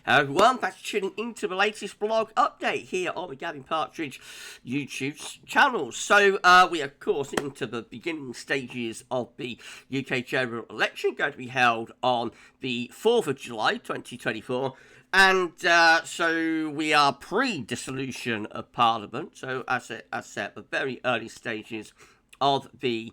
Hello everyone, thanks for tuning into the latest blog update here on the Gavin Partridge YouTube channel. So we are of course into the beginning stages of the UK general election, going to be held on the 4th of July 2024. And so we are pre-dissolution of Parliament. So as I said, the very early stages of the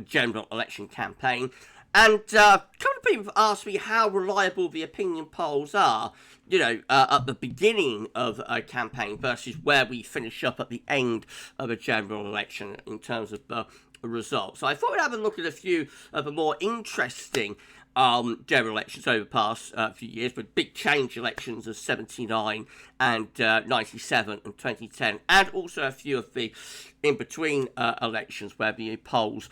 general election campaign. And a couple of people have asked me how reliable the opinion polls are, at the beginning of a campaign versus where we finish up at the end of a general election in terms of the results. So I thought we'd have a look at a few of the more interesting general elections over the past few years, but big change elections of 79 and 97 and 2010, and also a few of the in-between elections where the polls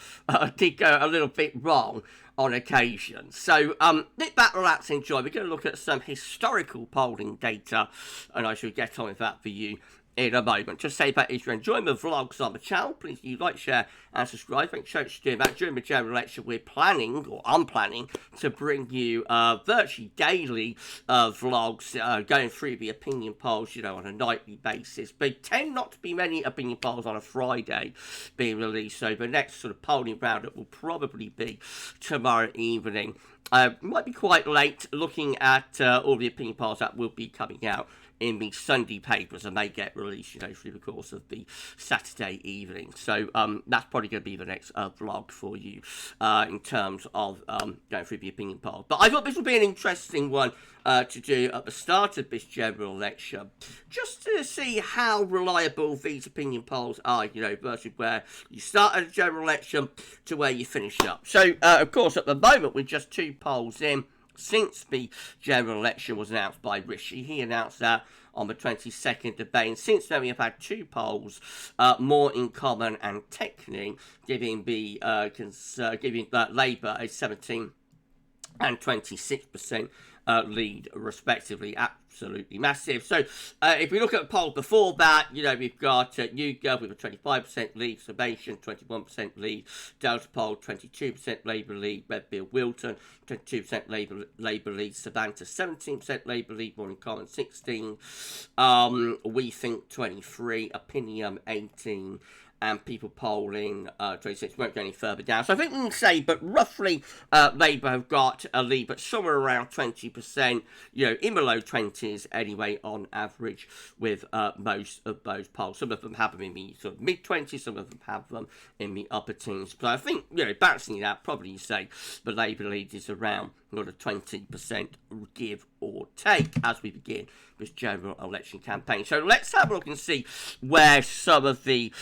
did go a little bit wrong on occasion. So sit back, relax, enjoy. We're going to look at some historical polling data, and I shall get on with that for you in a moment. Just say that if you're enjoying the vlogs on the channel, please do like, share and subscribe. Make sure you're doing that during the general election. I'm planning to bring you virtually daily vlogs going through the opinion polls, on a nightly basis. But tend not to be many opinion polls on a Friday being released, so the next sort of polling roundup will probably be tomorrow evening. Might be quite late looking at all the opinion polls that will be coming out in the Sunday papers, and they get released, through the course of the Saturday evening. So that's probably going to be the next vlog for you in terms of going through the opinion poll. But I thought this would be an interesting one to do at the start of this general election, just to see how reliable these opinion polls are, versus where you start at a general election to where you finish up. So, of course, at the moment, we're just 2 polls in. Since the general election was announced by Rishi, he announced that on the 22nd of May, and since then we have had 2 polls, More in Common and Technique, giving Labour a 17 and 26% lead, respectively. Absolutely massive. So if we look at the poll before that, we've got YouGov with a 25% lead, Summation 21% lead, Delta Poll 22% Labour lead, Redfield Wilton 22% Labour lead, Savanta 17% Labour lead, More in Common 16, We Think 23, Opinion 18, and people polling 26, won't go any further down. So I think we can say, but roughly Labour have got a lead, but somewhere around 20%, in the low 20s anyway, on average, with most of those polls. Some of them have them in the sort of mid-20s, some of them have them in the upper teens. But I think, balancing it out, probably you say the Labour lead is around sort of 20%, give or take, as we begin this general election campaign. So let's have a look and see where some of the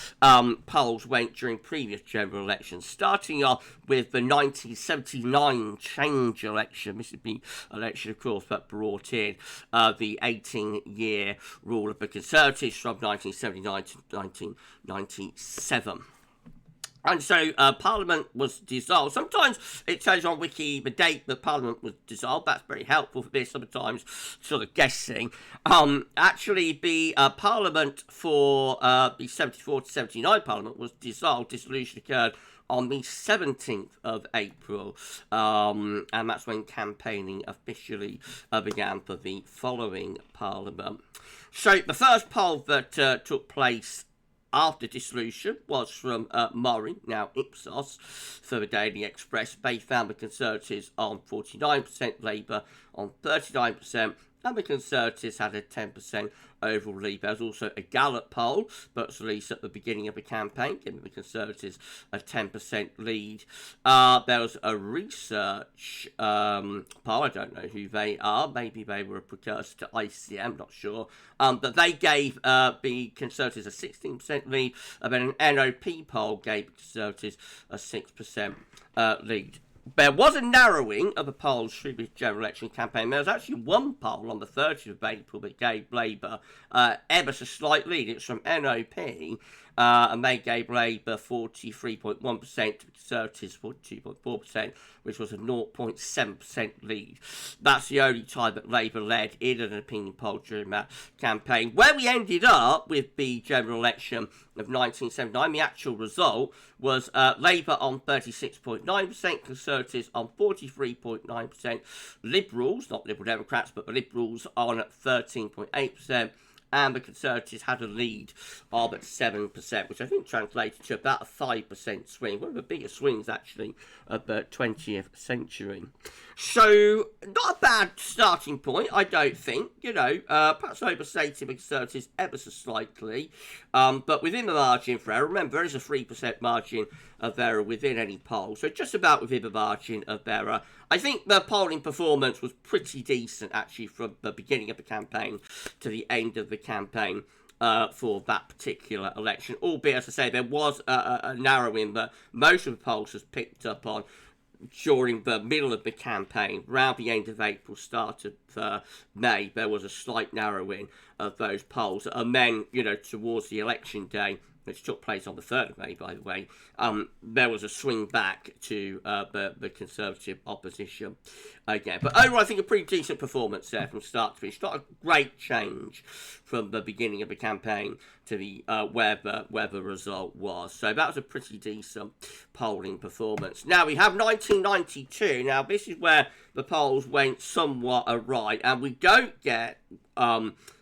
polls went during previous general elections, starting off with the 1979 change election. This is the election, of course, that brought in the 18-year rule of the Conservatives from 1979 to 1997. And so Parliament was dissolved. Sometimes it shows on Wiki the date that Parliament was dissolved. That's very helpful for this, sometimes sort of guessing. Actually, the Parliament for the 74 to 79 Parliament was dissolved. Dissolution occurred on the 17th of April, and that's when campaigning officially began for the following Parliament. So the first poll that took place after dissolution was from Murray, now Ipsos, for the Daily Express. They found the Conservatives on 49%, Labour on 39%, and the Conservatives had a 10% overall lead. There was also a Gallup poll that was released at the beginning of the campaign, giving the Conservatives a 10% lead. There was a research poll, I don't know who they are, maybe they were a precursor to ICM, not sure, but they gave the Conservatives a 16% lead, and then an NOP poll gave the Conservatives a 6% lead. There was a narrowing of the polls through the general election campaign. There was actually one poll on the 30th of April that gave Labour ever so slight lead. It's from NOP, and they gave Labour 43.1% to the Conservatives 42.4%, which was a 0.7% lead. That's the only time that Labour led in an opinion poll during that campaign. Where we ended up with the general election of 1979, the actual result was Labour on 36.9%, Conservatives on 43.9%, Liberals, not Liberal Democrats, but the Liberals on 13.8%, and the Conservatives had a lead of 7%, which I think translated to about a 5% swing, one of the biggest swings, actually, of the 20th century. So, not a bad starting point, I don't think, perhaps overstating the Conservatives ever so slightly, but within the margin for error. Remember, there is a 3% margin of error within any poll, so just about within the margin of error. I think the polling performance was pretty decent, actually, from the beginning of the campaign to the end of the campaign for that particular election, albeit, as I say, there was a narrowing that most of the polls has picked up on during the middle of the campaign, around the end of April, start of May. There was a slight narrowing of those polls, and then, towards the election day, which took place on the 3rd of May, by the way, there was a swing back to the Conservative opposition again. But overall, I think a pretty decent performance there from start to finish. Not a great change from the beginning of the campaign to the where the result was. So that was a pretty decent polling performance. Now, we have 1992. Now, this is where the polls went somewhat awry, and we don't get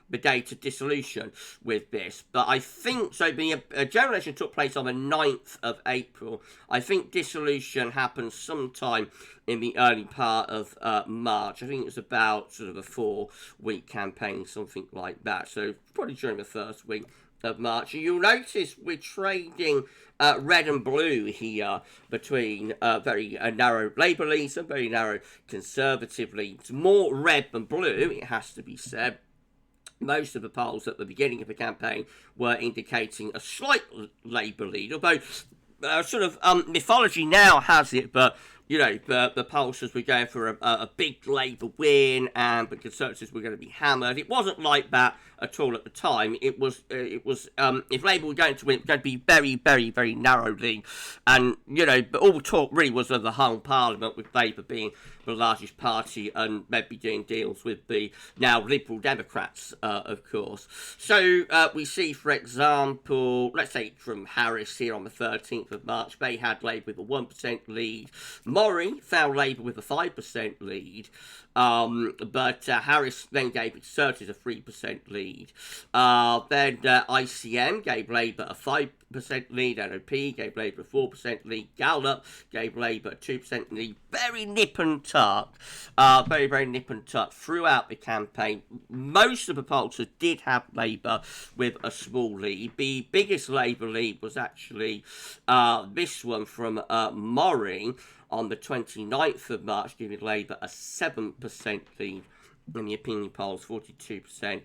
the date of dissolution with this, but I think, so the general election took place on the 9th of April. I think dissolution happened sometime in the early part of March. I think it was about sort of a 4-week campaign, something like that, so probably during the first week of March. And you'll notice we're trading red and blue here between very narrow Labour leads and very narrow Conservative leads. More red than blue, it has to be said. Most of the polls at the beginning of the campaign were indicating a slight Labour lead, although mythology now has it, but the pollsters were going for a big Labour win, and the Conservatives were going to be hammered. It wasn't like that at all at the time. It was if Labour were going to win, it was going to be very, very, very narrowly, and but all talk really was of the hung Parliament, with Labour being the largest party and maybe doing deals with the now Liberal Democrats, of course. So we see, for example, let's say from Harris here on the 13th of March, they had Labour with a 1% lead. Murray found Labour with a 5% lead, but Harris then gave Conservatives a 3% lead. Then ICM gave Labour a 5% lead, NOP gave Labour a 4% lead, Gallup gave Labour a 2% lead. Very nip and tuck, very, very nip and tuck throughout the campaign. Most of the pollsters did have Labour with a small lead. The biggest Labour lead was actually this one from Murray on the 29th of March, giving Labour a 7% lead. In the opinion polls, 42%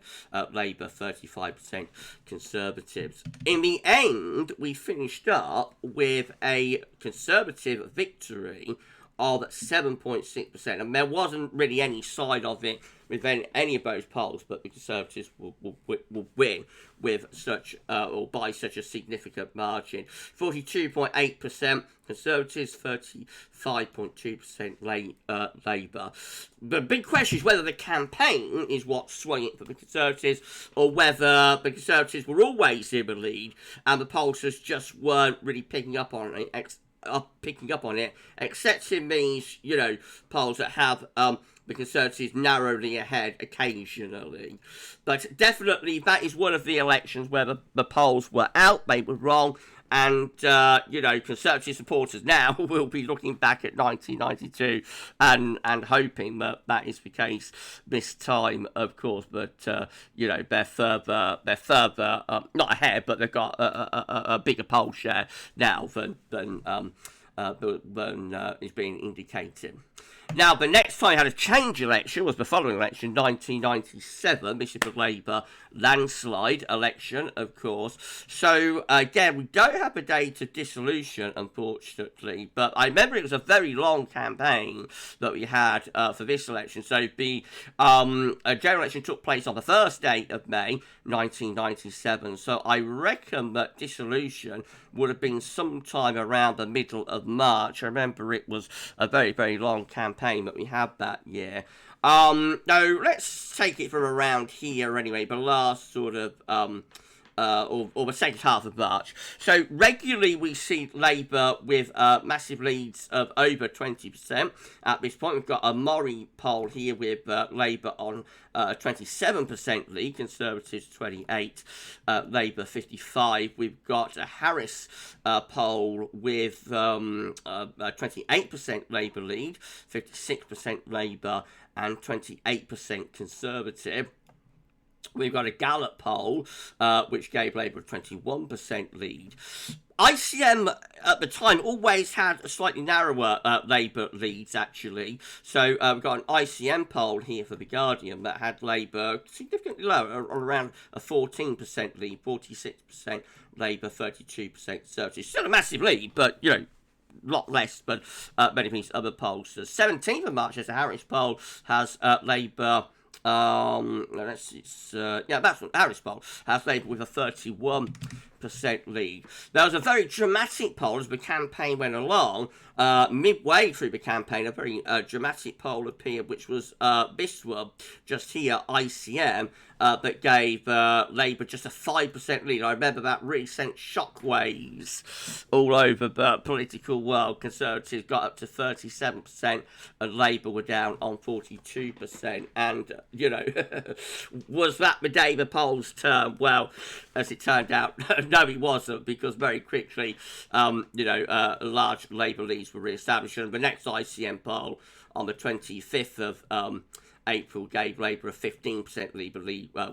Labour, 35% Conservatives. In the end, we finished up with a Conservative victory of 7.6%, and there wasn't really any side of it with any of those polls, but the Conservatives will win with such or by such a significant margin. 42.8% Conservatives, 35.2% Labour. The big question is whether the campaign is what swung it for the Conservatives, or whether the Conservatives were always in the lead and the pollsters just weren't really picking up on it, except in these, polls that have the Conservatives narrowly ahead occasionally. But definitely that is one of the elections where the polls were out, they were wrong, and, Conservative supporters now will be looking back at 1992 and hoping that that is the case this time, of course. But, they're further not ahead, but they've got a bigger poll share now than is being indicated. Now, the next time we had a change election was the following election, 1997, Bishop of Labour landslide election, of course. So, again, we don't have a date of dissolution, unfortunately, but I remember it was a very long campaign that we had for this election. So, the general election took place on the first day of May, 1997. So, I reckon that dissolution would have been sometime around the middle of March. I remember it was a very, very long campaign that we had that year. Now, let's take it from around here anyway, the last sort of, or the second half of March. So, regularly we see Labour with massive leads of over 20%. At this point, we've got a Mori poll here with Labour on 27% lead, Conservatives 28, Labour 55. We've got a Harris poll with 28% Labour lead, 56% Labour and 28% Conservative. We've got a Gallup poll, which gave Labour a 21% lead. ICM at the time always had a slightly narrower Labour leads, actually. So we've got an ICM poll here for The Guardian that had Labour significantly lower, around a 14% lead, 46% Labour, 32% Conservative. Still a massive lead, but, you know, lot less than many of these other polls. The 17th of March, as a Harris poll, has Labour... that's what Harris poll has Labour with a 31% lead. There was a very dramatic poll as the campaign went along. Midway through the campaign, a very dramatic poll appeared, which was this one, just here, ICM, that gave Labour just a 5% lead. I remember that really sent shockwaves all over the political world. Conservatives got up to 37% and Labour were down on 42%. And, you know, was that the day the polls turned? Well, as it turned out, no, it wasn't, because very quickly, large Labour leads were re-established. And the next ICM poll on the 25th of April gave Labour a 15% lead,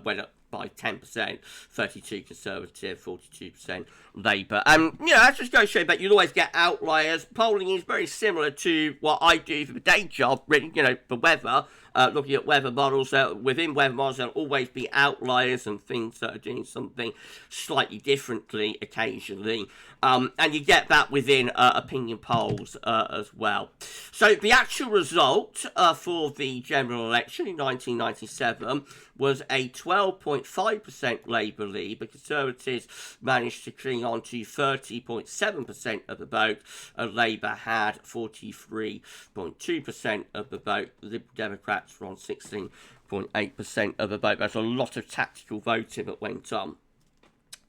went up by 10%, 32 Conservative, 42% Labour. And, you know, that's just going to show you that you'll always get outliers. Polling is very similar to what I do for the day job, really, you know, for weather. Looking at weather models, within weather models there'll always be outliers and things that are doing something slightly differently occasionally, and you get that within opinion polls as well. So the actual result for the general election in 1997 was a 12.5% Labour lead. The Conservatives managed to cling on to 30.7% of the vote, and Labour had 43.2% of the vote. The Liberal Democrats were on 16.8% of the vote. There's a lot of tactical voting that went on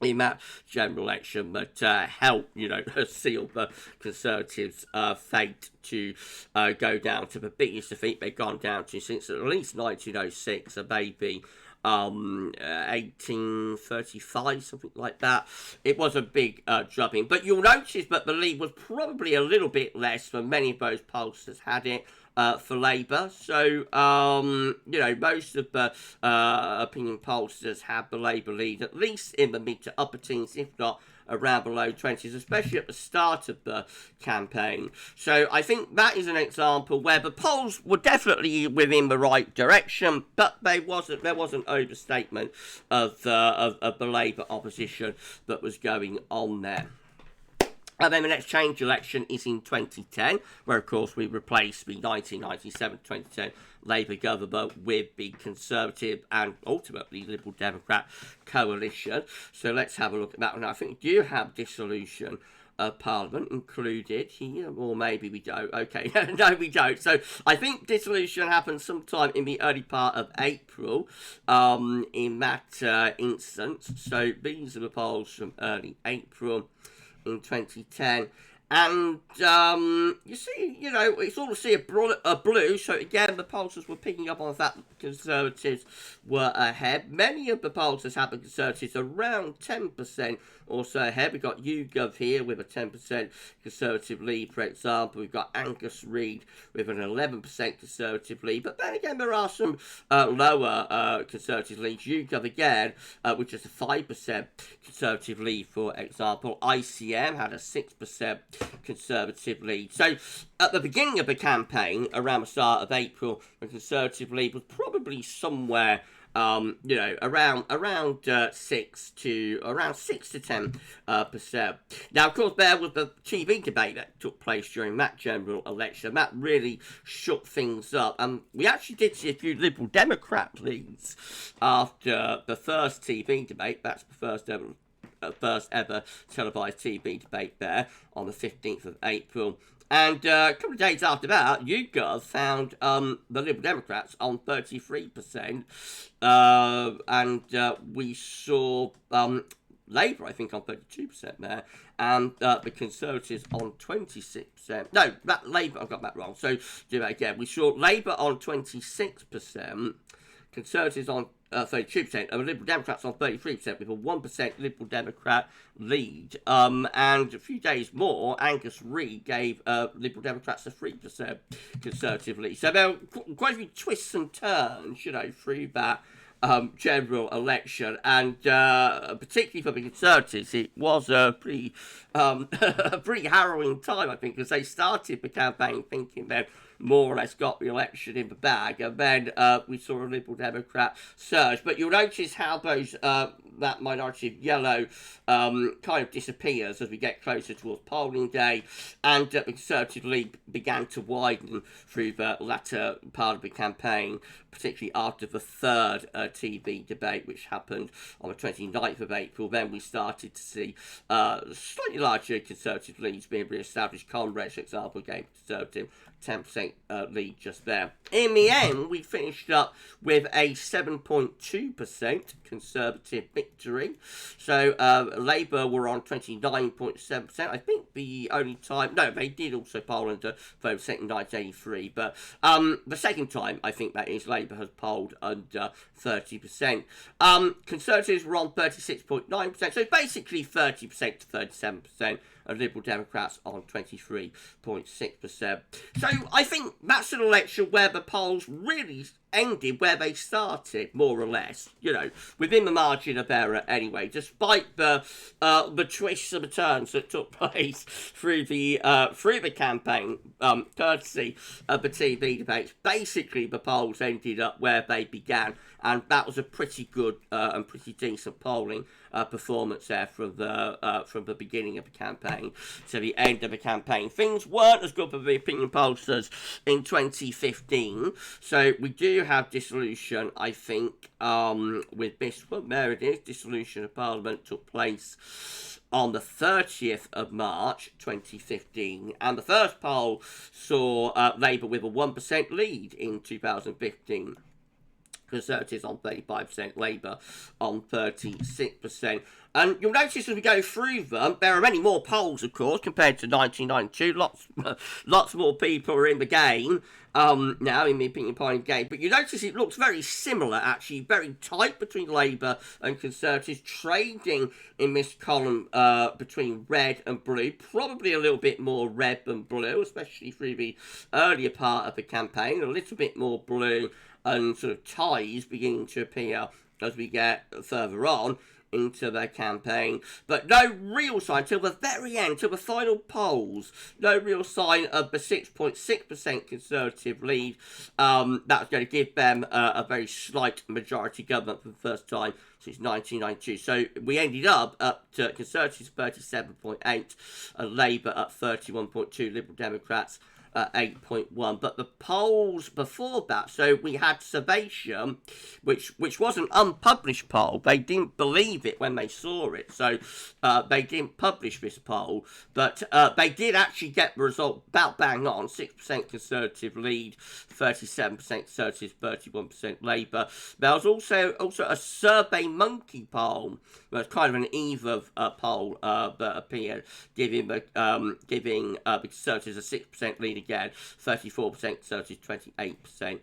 in that general election that helped, you know, seal the Conservatives' fate to go down to the biggest defeat they've gone down to since at least 1906, a baby 1835, something like that. It was a big drubbing, but you'll notice that the lead was probably a little bit less than many of those pollsters had it for Labour. So, you know, most of the opinion pollsters have the Labour lead at least in the mid to upper teens, if not around the low 20s, especially at the start of the campaign. So I think that is an example where the polls were definitely within the right direction, but there was an overstatement of the Labour opposition that was going on there. And then the next change election is in 2010, where, of course, we replaced the 1997-2010 Labour government with the Conservative and ultimately Liberal Democrat coalition. So let's have a look at that one. I think we do have dissolution of Parliament included here, or maybe we don't. Okay, no, we don't. So I think dissolution happened sometime in the early part of April in that instance. So these are the polls from early April in 2010, and you see, you know, it's all to see a blue. So again, the pollsters were picking up on the fact that the Conservatives were ahead. Many of the pollsters had the Conservatives around 10% or so ahead. We've got YouGov here with a 10% Conservative lead, for example. We've got Angus Reid with an 11% Conservative lead. But then again, there are some lower Conservative leads. YouGov again, with just a 5% Conservative lead, for example. ICM had a 6% Conservative lead. So at the beginning of the campaign, around the start of April, the Conservative lead was probably somewhere around 6 to 10%. Now, of course, there was the TV debate that took place during that general election. That really shook things up, and we actually did see a few Liberal Democrat leads after the first TV debate. That's the first ever televised TV debate there on the 15th of April. And a couple of days after that, YouGov found the Liberal Democrats on 33%, and we saw Labour, I think, on 32% there, and the Conservatives on 26%. No, that Labour, I got that wrong, so do that again. We saw Labour on 26%, Conservatives on 32%, and the Liberal Democrats on 33%, with a 1% Liberal Democrat lead. And a few days more, Angus Reid gave Liberal Democrats a 3% Conservative lead. So there were quite a few twists and turns, through that general election, and particularly for the Conservatives, it was a pretty harrowing time, I think, because they started the campaign thinking they'd more or less got the election in the bag, and then we saw a Liberal Democrat surge. But you'll notice how those that minority of yellow kind of disappears as we get closer towards polling day, and the Conservative lead began to widen through the latter part of the campaign, particularly after the third TV debate, which happened on the 29th of April. Then we started to see slightly larger Conservative leads being re-established. Congress, for example, gave Conservative 10% lead just there. In the end, we finished up with a 7.2% Conservative victory. So Labour were on 29.7%. I think the only time... No, they did also poll under vote second in 1983. But the second time, I think that is, Labour has polled under 30%. Conservatives were on 36.9%. So basically 30% to 37%. And Liberal Democrats on 23.6%. So I think that's an election where the polls really ended where they started, more or less, within the margin of error anyway, despite the twists and the turns that took place through the campaign, courtesy of the TV debates. Basically, the polls ended up where they began, and that was a pretty good and pretty decent polling performance there from the beginning of the campaign to the end of the campaign. Things weren't as good for the opinion pollsters in 2015, so we do have dissolution, I think, with this. Well, there it is. Dissolution of Parliament took place on the 30th of March 2015, and the first poll saw Labour with a 1% lead in 2015. Conservatives on 35%, Labour on 36%. And you'll notice as we go through them, there are many more polls, of course, compared to 1992. Lots more people are in the game now, in the opinion polling game. But you notice it looks very similar, actually, very tight between Labour and Conservatives, trading in this column between red and blue. Probably a little bit more red than blue, especially through the earlier part of the campaign. A little bit more blue, and sort of ties beginning to appear as we get further on into their campaign. But no real sign till the very end, till the final polls, no real sign of the 6.6% Conservative lead. That's going to give them a very slight majority government for the first time since 1992. So we ended up to Conservatives 37.8, and Labour at 31.2, Liberal Democrats 8.1. But the polls before that, so we had Salvation, which was an unpublished poll. They didn't believe it when they saw it, so they didn't publish this poll. But they did actually get the result about bang on. 6% Conservative lead, 37% Conservatives, 31% Labour. There was also a Survey Monkey poll. It was kind of an eve of poll that appeared, giving the Conservatives a 6% lead again, 34% Conservatives, 28%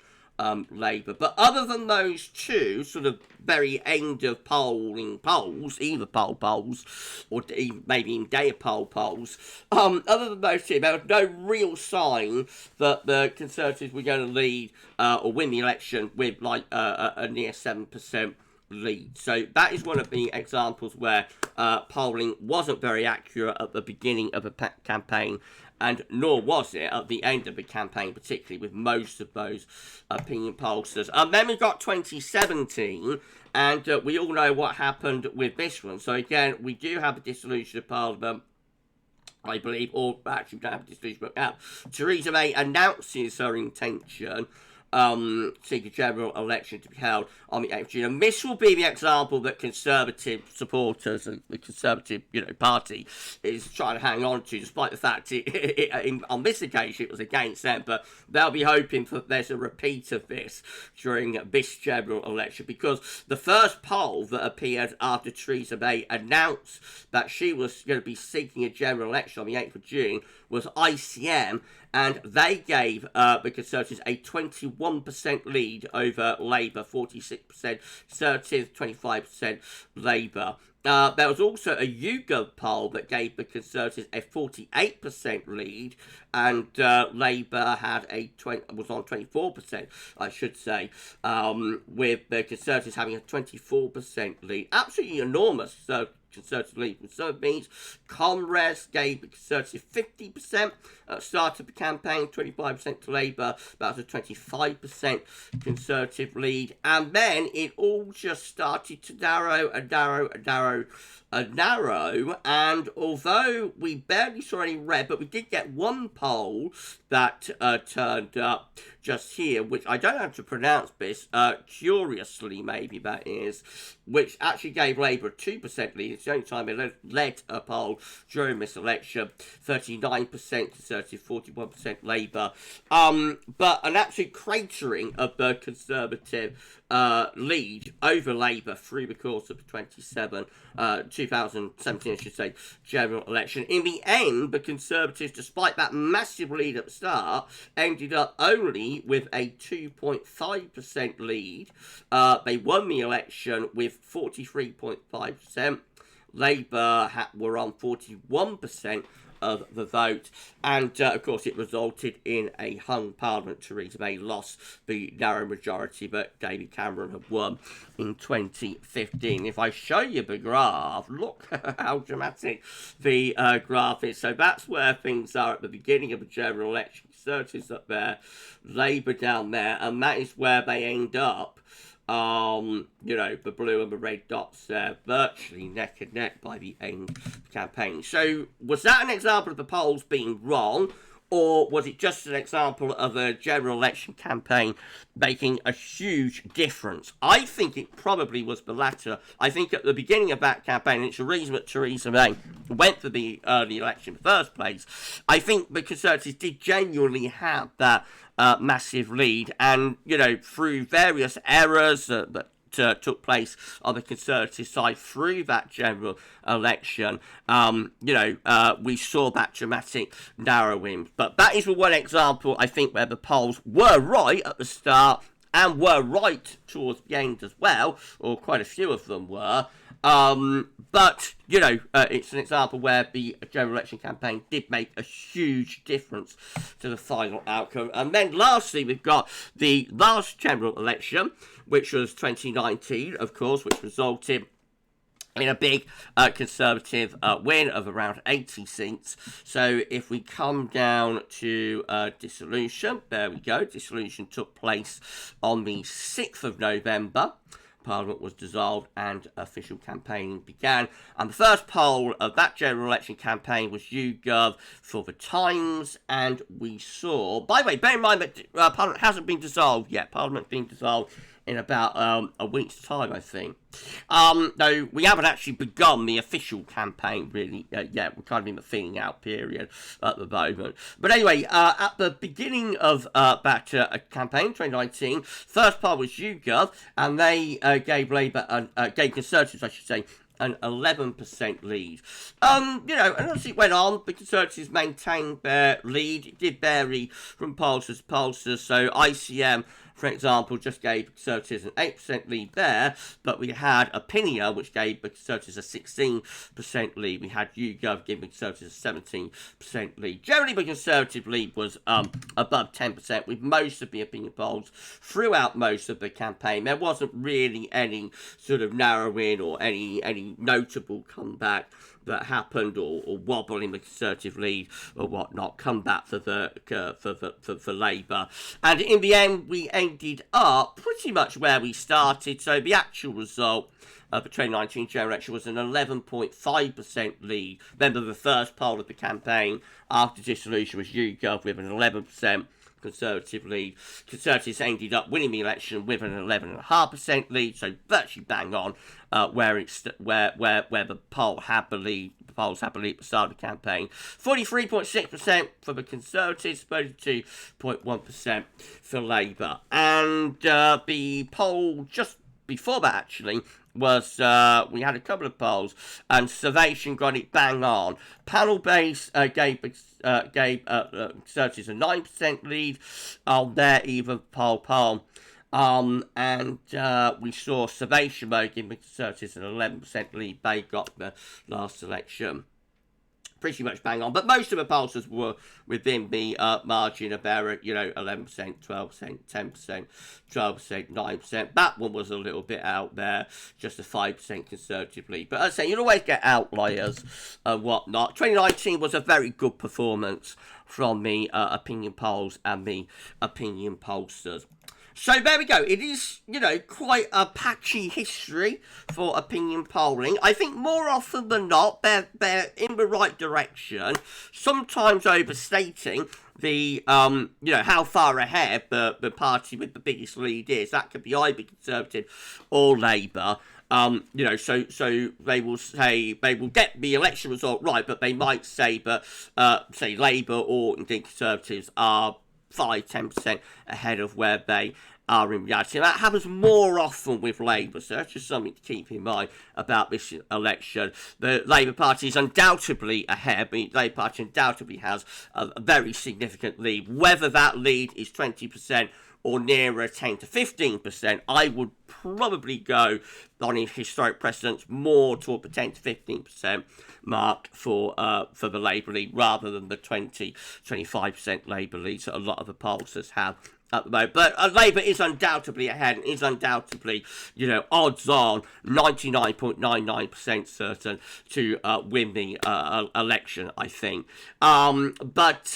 Labour. But other than those two sort of very end of polling polls, either polls, or maybe even day of polls, other than those two, there was no real sign that the Conservatives were going to lead or win the election with like a near 7% lead. So that is one of the examples where polling wasn't very accurate at the beginning of a campaign, and nor was it at the end of the campaign, particularly with most of those opinion pollsters. Then we got 2017, and we all know what happened with this one. So again, we do have a dissolution of Parliament, I believe, or actually we don't have a dissolution, but now Theresa May announces her intention seek a general election to be held on the 8th of June. And this will be the example that Conservative supporters and the Conservative, party is trying to hang on to, despite the fact on this occasion it was against them. But they'll be hoping that there's a repeat of this during this general election, because the first poll that appeared after Theresa May announced that she was going to be seeking a general election on the 8th of June was ICM, and they gave the Conservatives a 21% lead over Labour, 46% Conservative, 25% Labour. There was also a YouGov poll that gave the Conservatives a 48% lead, and Labour had was on 24%, I should say, with the Conservatives having a 24% lead. Absolutely enormous Conservative lead. So it means Comres gave the Conservative 50% at the start of the campaign, 25% to Labour. That was a 25% Conservative lead. And then it all just started to narrow and narrow and narrow and narrow. And although we barely saw any red, but we did get one poll that turned up just here, which I don't know how to pronounce this, curiously maybe that is, which actually gave Labour a 2% lead. It's the only time they led a poll during this election. 39% Conservative, 41% Labour. But an absolute cratering of the Conservative lead over Labour through the course of the 2017, I should say, general election. In the end, the Conservatives, despite that massive lead at the start, ended up only with a 2.5% lead. They won the election with 43.5%. Labour were on 41% of the vote, and of course it resulted in a hung parliament. Theresa May lost the narrow majority that David Cameron had won in 2015. If I show you the graph, look how dramatic the graph is. So that's where things are at the beginning of the general election. Conservatives up there, Labour down there, and that is where they end up. The blue and the red dots there, virtually neck and neck by the end of the campaign. So, was that an example of the polls being wrong, or was it just an example of a general election campaign making a huge difference? I think it probably was the latter. I think at the beginning of that campaign, it's the reason that Theresa May went for the early election in the first place, I think the Conservatives did genuinely have that massive lead, and through various errors that took place on the Conservative side through that general election, we saw that dramatic narrowing. But that is one example, I think, where the polls were right at the start and were right towards the end as well, or quite a few of them were. But it's an example where the general election campaign did make a huge difference to the final outcome. And then lastly, we've got the last general election, which was 2019, of course, which resulted in a big Conservative win of around 80 seats. So if we come down to dissolution, there we go. Dissolution took place on the 6th of November. Parliament was dissolved and official campaigning began. And the first poll of that general election campaign was YouGov for the Times, and we saw, by the way, bear in mind that Parliament hasn't been dissolved yet. Parliament's been dissolved in about a week's time, I think. Though we haven't actually begun the official campaign really yet. We're kind of in the feeling out period at the moment. But anyway, at the beginning of that campaign, 2019, first poll was YouGov, and they gave gave Conservatives, I should say, an 11% lead. And as it went on, the Conservatives maintained their lead. It did vary from pollsters to pollsters. So ICM for example, just gave Conservatives an 8% lead there, but we had Opinion, which gave the Conservatives a 16% lead. We had YouGov giving Conservatives a 17% lead. Generally, the Conservative lead was above 10%, with most of the opinion polls throughout most of the campaign. There wasn't really any sort of narrowing or any notable comeback that happened, or wobble in the Conservative lead or whatnot, come back for Labour. And in the end, we ended up pretty much where we started. So the actual result of the 2019 general election was an 11.5% lead. Remember, the first poll of the campaign after dissolution was YouGov with an 11% Conservative lead. Conservatives ended up winning the election with an 11.5% lead, so virtually bang on where the polls had believed at the start of the campaign. 43.6% for the Conservatives, 32.1% for Labour. And the poll just before that, actually, was we had a couple of polls, and Salvation got it bang on. Panel base gave Conservatives a 9% lead on their even poll. And we saw Salvation giving the Conservatives an 11% lead. They got the last election pretty much bang on, but most of the pollsters were within the margin of error, 11%, 12%, 10%, 12%, 9%. That one was a little bit out there, just a 5% Conservative lead. But as I say, you'll always get outliers and whatnot. 2019 was a very good performance from the opinion polls and the opinion pollsters. So there we go. It is, quite a patchy history for opinion polling. I think more often than not, they're in the right direction. Sometimes overstating the, how far ahead the party with the biggest lead is. That could be either Conservative or Labour. So they will say they will get the election result right, but they might say that, say Labour or indeed Conservatives are 5-10% ahead of where they are in reality. And that happens more often with Labour, so that's just something to keep in mind about this election. The Labour Party is undoubtedly ahead. The Labour Party undoubtedly has a very significant lead. Whether that lead is 20% or nearer 10 to 15%, I would probably go on historic precedents more toward the 10 to 15% mark for the Labour lead, rather than the 20-25% Labour lead that a lot of the pollsters have at the moment. But Labour is undoubtedly ahead, and is undoubtedly, odds on 99.99% certain to win the election, I think. But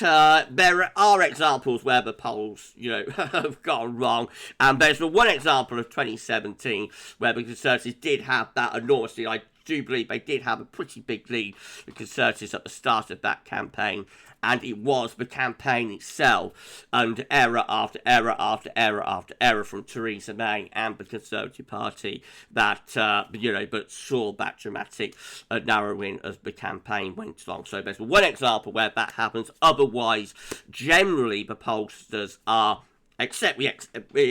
there are examples where the polls, have gone wrong. And there's the one example of 2017 where the Conservatives did have that enormously. I do believe they did have a pretty big lead, the Conservatives, at the start of that campaign. And it was the campaign itself, and error after error after error after error from Theresa May and the Conservative Party that, but saw that dramatic narrowing as the campaign went along. So there's one example where that happens. Otherwise, generally, the pollsters are, except the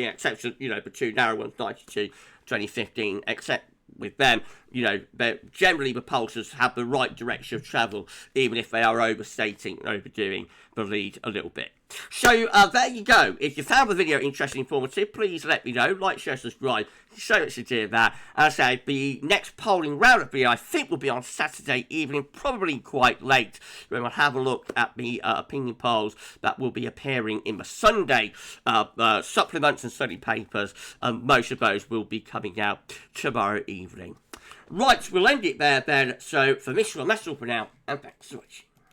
exception, the two narrow ones, 92, 2015, except with them, generally the pollsters have the right direction of travel, even if they are overstating and overdoing the lead a little bit. So there you go. If you found the video interesting and informative, please let me know. Like, share, subscribe. So much to do that. As I say, the next polling roundup video I think will be on Saturday evening, probably quite late, when we'll have a look at the opinion polls that will be appearing in the Sunday supplements and study papers. Most of those will be coming out tomorrow evening. Right, we'll end it there then. So for this one, that's all for now, and thanks for watching.